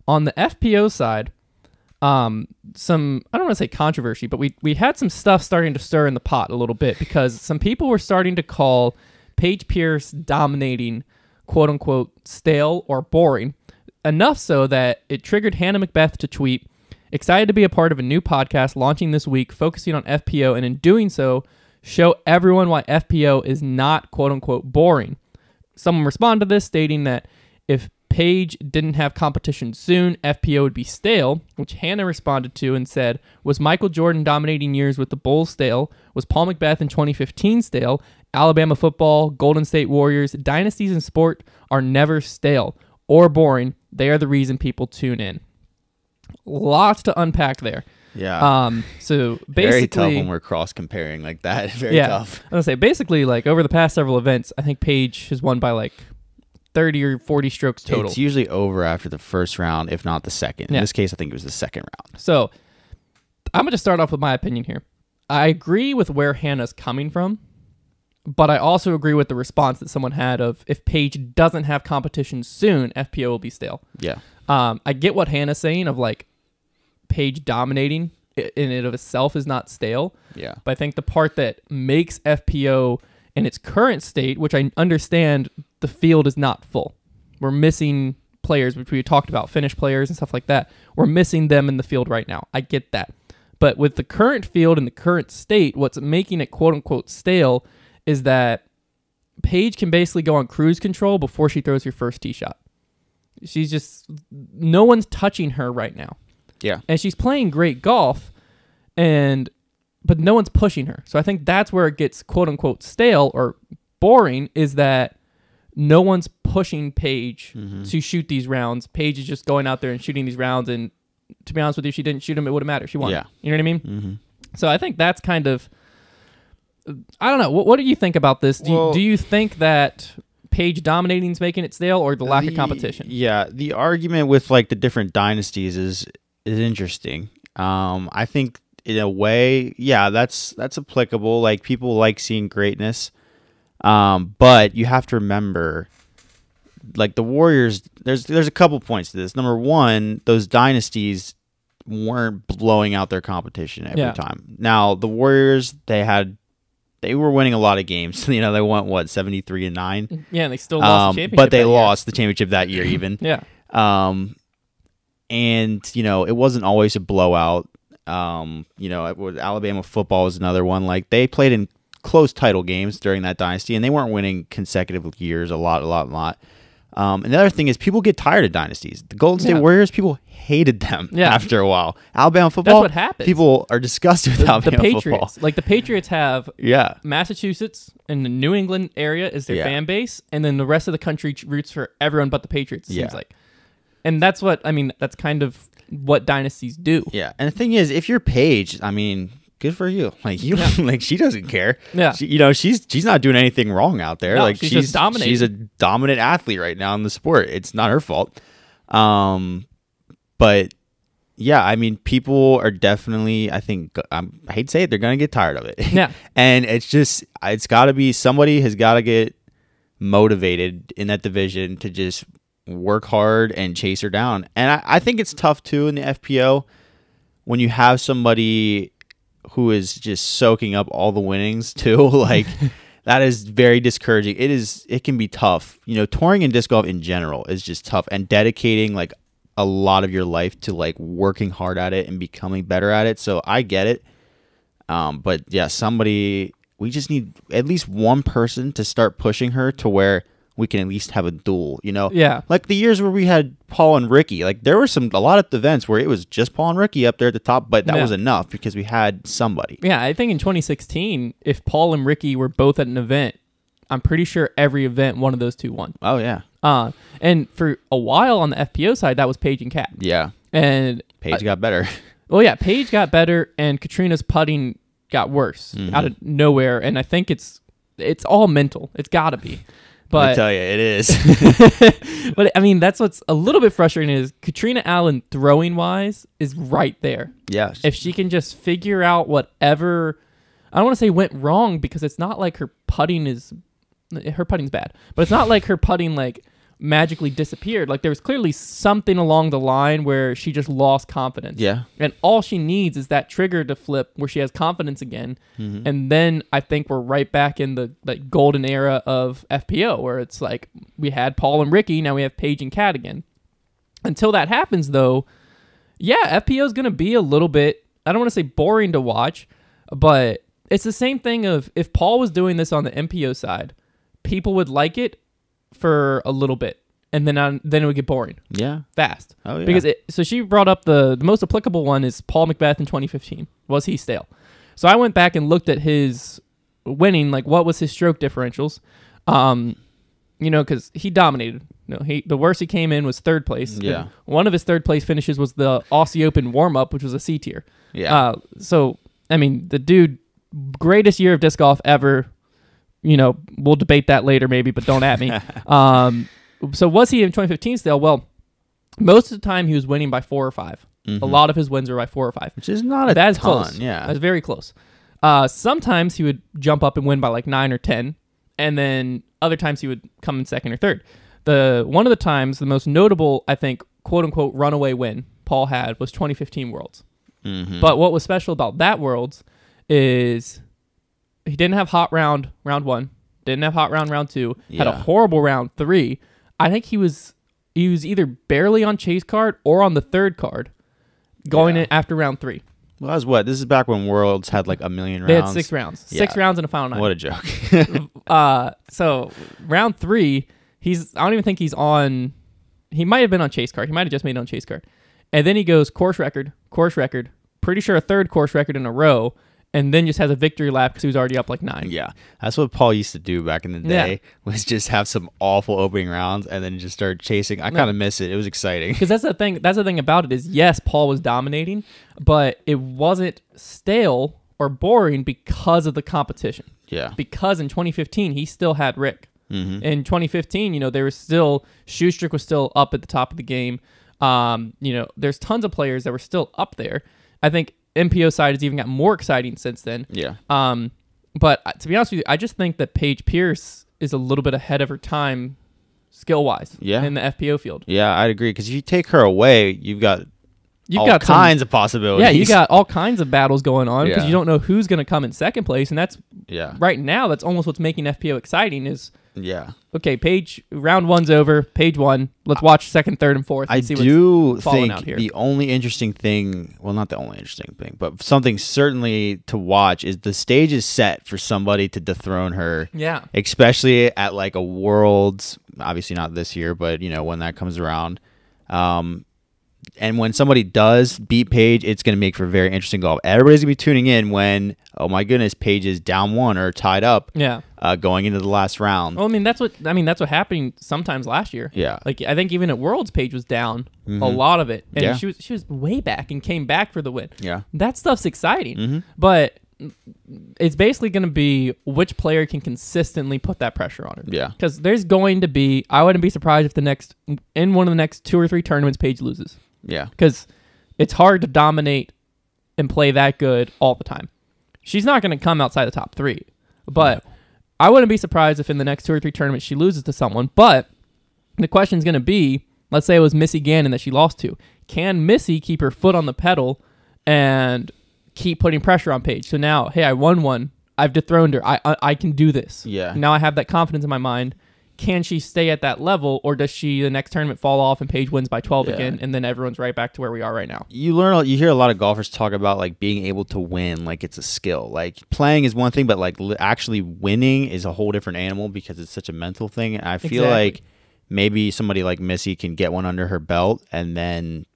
On the FPO side, some, I don't want to say controversy, but we had some stuff starting to stir in the pot a little bit because some people were starting to call Paige Pierce dominating, quote unquote, stale or boring, enough so that it triggered Hannah Macbeth to tweet, excited to be a part of a new podcast launching this week focusing on FPO, and in doing so, show everyone why FPO is not, quote unquote, boring. Someone responded to this stating that if Paige didn't have competition soon, FPO would be stale, which Hannah responded to and said, was Michael Jordan dominating years with the Bulls stale? Was Paul Macbeth in 2015 stale? Alabama football, Golden State Warriors, dynasties in sport are never stale or boring. They are the reason people tune in. Lots to unpack there. Yeah. So basically, very tough when we're cross comparing like that. Very tough. I was gonna say basically, like over the past several events, I think Paige has won by like 30 or 40 strokes total. It's usually over after the first round, if not the second. In this case, I think it was the second round. So I'm going to start off with my opinion here. I agree with where Hannah's coming from, but I also agree with the response that someone had of if Paige doesn't have competition soon, FPO will be stale. Yeah. I get what Hannah's saying of like Paige dominating in and of itself is not stale. Yeah. But I think the part that makes FPO in its current state, which I understand the field is not full. We're missing players, which we talked about, finished players and stuff like that. We're missing them in the field right now. I get that. But with the current field and the current state, what's making it quote-unquote stale is that Paige can basically go on cruise control before she throws her first tee shot. She's just... No one's touching her right now. Yeah. And she's playing great golf, but no one's pushing her. So I think that's where it gets quote-unquote stale or boring, is that no one's pushing Paige to shoot these rounds. Paige is just going out there and shooting these rounds, and to be honest with you, if she didn't shoot them, it wouldn't matter. She won. Yeah. You know what I mean? Mm-hmm. So I think that's kind of... I don't know. What do you think about this? Do you think that Paige dominating is making it stale, or the lack of competition? Yeah, the argument with like the different dynasties is interesting. I think in a way, yeah, that's applicable. Like people like seeing greatness. But you have to remember, like the Warriors, there's a couple points to this. Number one, those dynasties weren't blowing out their competition every time. Now the Warriors, they were winning a lot of games. You know, they went 73-9. Yeah, and they still lost the championship. But they lost the championship that year even. Yeah. And you know, it wasn't always a blowout. You know, Alabama football was another one. Like they played in close title games during that dynasty, and they weren't winning consecutive years a lot. And the other thing is people get tired of dynasties. The Golden State Warriors, people hated them after a while. Alabama football, that's what happens. People are disgusted with Alabama Patriots. football. Like the Patriots have Massachusetts and the New England area is their fan base, and then the rest of the country roots for everyone but the Patriots, it seems like. And that's what, I mean, that's kind of what dynasties do. Yeah, and the thing is, if you're Paige, I mean, good for you. Like like she doesn't care. Yeah, she's not doing anything wrong out there. No, like she's just dominating. She's a dominant athlete right now in the sport. It's not her fault. But yeah, I mean, people are definitely. I think I hate to say it, they're gonna get tired of it. Yeah, and it's got to be somebody has got to get motivated in that division to just work hard and chase her down. And I think it's tough too in the FPO when you have somebody who is just soaking up all the winnings too. Like that is very discouraging. It can be tough. You know, touring in disc golf in general is just tough, and dedicating like a lot of your life to like working hard at it and becoming better at it. So I get it. But yeah, we just need at least one person to start pushing her to where we can at least have a duel, you know? Yeah. Like the years where we had Paul and Ricky, like there were a lot of events where it was just Paul and Ricky up there at the top, but that was enough because we had somebody. Yeah, I think in 2016, if Paul and Ricky were both at an event, I'm pretty sure every event one of those two won. Oh, yeah. And for a while on the FPO side, that was Paige and Kat. Yeah. And Paige got better. Well, yeah, Paige got better, and Katrina's putting got worse out of nowhere. And I think it's all mental. It's got to be. But I tell you, it is. But I mean, that's what's a little bit frustrating is Katrina Allen throwing wise is right there. Yeah. If she can just figure out whatever, I don't want to say went wrong because it's not like her putting's bad, but it's not like her putting like magically disappeared. Like there was clearly something along the line where she just lost confidence. Yeah. And all she needs is that trigger to flip where she has confidence again. And then I think we're right back in the like golden era of FPO where it's like we had Paul and Ricky, now we have Paige and Kat again. Until that happens though, yeah, FPO is going to be a little bit, I don't want to say boring to watch, but it's the same thing of if Paul was doing this on the MPO side, people would like it for a little bit, and then it would get boring. Yeah. Fast. Oh, yeah. Because so she brought up the most applicable one is Paul Macbeth in 2015. Was he stale? So I went back and looked at his winning, like what was his stroke differentials, because he dominated. The worst he came in was third place. Yeah. And one of his third place finishes was the Aussie Open warm up, which was a C tier. Yeah. So I mean, the dude, greatest year of disc golf ever. We'll debate that later maybe, but don't at me. So was he in 2015 still? Well, most of the time he was winning by 4 or 5. A lot of his wins were by 4 or 5. Which is not a That's ton. close. Yeah. That's very close. Sometimes he would jump up and win by like 9 or 10, and then other times he would come in second or third. One of the times, the most notable, I think, quote-unquote runaway win Paul had was 2015 Worlds. But what was special about that Worlds is he didn't have hot round 1, didn't have hot round 2, had a horrible round 3. I think he was either barely on chase card or on the third card going in after round 3. Well, that's what? This is back when Worlds had like a million rounds. They had 6 rounds. 6 rounds in a final 9. What a joke. So round 3, I don't even think he's on. He might have been on chase card. He might have just made it on chase card. And then he goes course record, pretty sure a third course record in a row, and then just has a victory lap because he was already up like 9. Yeah. That's what Paul used to do back in the day, was just have some awful opening rounds and then just start chasing. I kind of miss it. It was exciting. Because that's the thing about it is, yes, Paul was dominating, but it wasn't stale or boring because of the competition. Yeah. Because in 2015, he still had Rick. In 2015, there was still, Shoestrick was still up at the top of the game. There's tons of players that were still up there. I think MPO side has even got more exciting since then. Yeah. But to be honest with you, I just think that Paige Pierce is a little bit ahead of her time skill-wise in the FPO field. Yeah, I'd agree. Because if you take her away, you've got all kinds of possibilities. Yeah, you got all kinds of battles going on because Yeah. you don't know who's going to come in second place. And that's right now, that's almost what's making FPO exciting is, okay, Paige, round 1's over. Paige won. Let's watch second, third, and fourth. I see do what's falling think out here. the only interesting thing, well, not the only interesting thing, but something certainly to watch is the stage is set for somebody to dethrone her. Yeah. Especially at like a Worlds, obviously not this year, but when that comes around. And when somebody does beat Paige, it's going to make for very interesting golf. Everybody's going to be tuning in when, oh my goodness, Paige is down 1 or tied up. Yeah. Going into the last round. Well, that's what happened sometimes last year. Yeah. Like I think even at Worlds, Paige was down a lot of it, and she was way back and came back for the win. Yeah. That stuff's exciting, but it's basically going to be which player can consistently put that pressure on her. Yeah. Because there's going to be, I wouldn't be surprised if in one of the next 2 or 3 tournaments, Paige loses. Yeah. Because it's hard to dominate and play that good all the time. She's not going to come outside the top 3, but I wouldn't be surprised if in the next 2 or 3 tournaments she loses to someone. But the question is going to be, let's say it was Missy Gannon that she lost to. Can Missy keep her foot on the pedal and keep putting pressure on Paige? So now, hey, I won one. I've dethroned her. I can do this. Yeah. Now I have that confidence in my mind. Can she stay at that level, or does she the next tournament fall off and Paige wins by 12 again, and then everyone's right back to where we are right now? You hear a lot of golfers talk about like being able to win, like it's a skill. Like playing is one thing, but like actually winning is a whole different animal because it's such a mental thing. And I feel like maybe somebody like Missy can get one under her belt, and then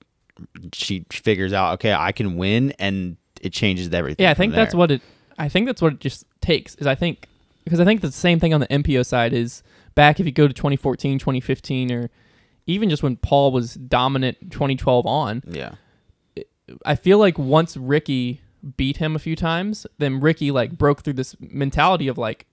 she figures out, okay, I can win, and it changes everything. Yeah, I think that's what it just takes. Because I think the same thing on the MPO side is. Back if you go to 2014, 2015, or even just when Paul was dominant 2012 on, I feel like once Ricky beat him a few times, then Ricky like broke through this mentality of like,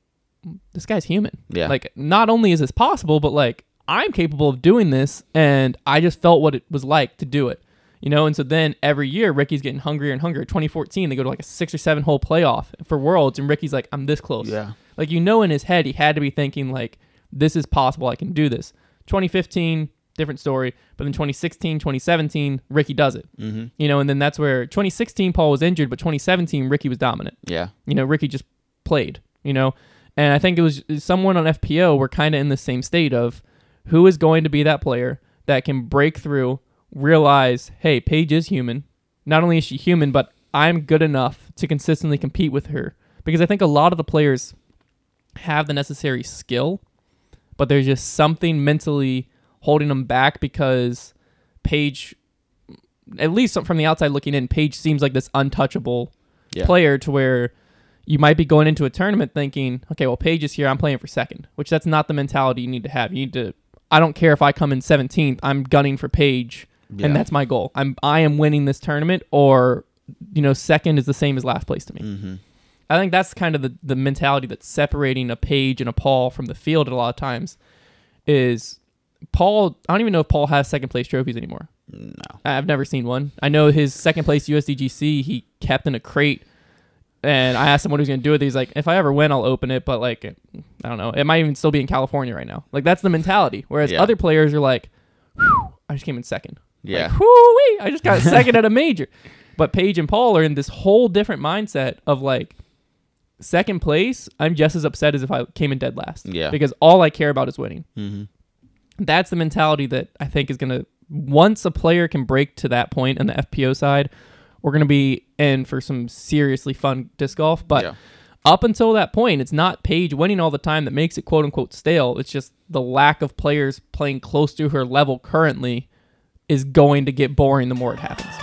this guy's human. Yeah. Like not only is this possible, but like I'm capable of doing this, and I just felt what it was like to do it. And so then every year Ricky's getting hungrier and hungrier. 2014, they go to like a 6 or 7 hole playoff for Worlds, and Ricky's like, I'm this close. Yeah. Like in his head, he had to be thinking like, this is possible. I can do this. 2015, different story. But then 2016, 2017, Ricky does it. You know, and then that's where 2016 Paul was injured, but 2017 Ricky was dominant. Yeah. You know, Ricky just played, you know. And I think it was someone on FPO were kind of in the same state of who is going to be that player that can break through, realize, hey, Paige is human. Not only is she human, but I'm good enough to consistently compete with her. Because I think a lot of the players have the necessary skill, but there's just something mentally holding them back because Paige, at least from the outside looking in, Paige seems like this untouchable player to where you might be going into a tournament thinking, okay, well, Paige is here, I'm playing for second, which that's not the mentality you need to have. You need to, I don't care if I come in 17th, I'm gunning for Paige, and that's my goal. I am winning this tournament, or, you know, second is the same as last place to me. I think that's kind of the mentality that's separating a Paige and a Paul from the field a lot of times is Paul, I don't even know if Paul has second place trophies anymore. No. I've never seen one. I know his second place USDGC, he kept in a crate. And I asked him what he was going to do with it. He's like, if I ever win, I'll open it. But, like, I don't know. It might even still be in California right now. Like, that's the mentality. Whereas other players are like, I just came in second. Yeah. Like, whoo-wee, I just got second at a major. But Paige and Paul are in this whole different mindset of, like, second place, I'm just as upset as if I came in dead last. Yeah. Because all I care about is winning. That's the mentality that I think is going to, once a player can break to that point on the FPO side, we're going to be in for some seriously fun disc golf. But up until that point, it's not Paige winning all the time that makes it quote-unquote stale. It's just the lack of players playing close to her level currently is going to get boring the more it happens.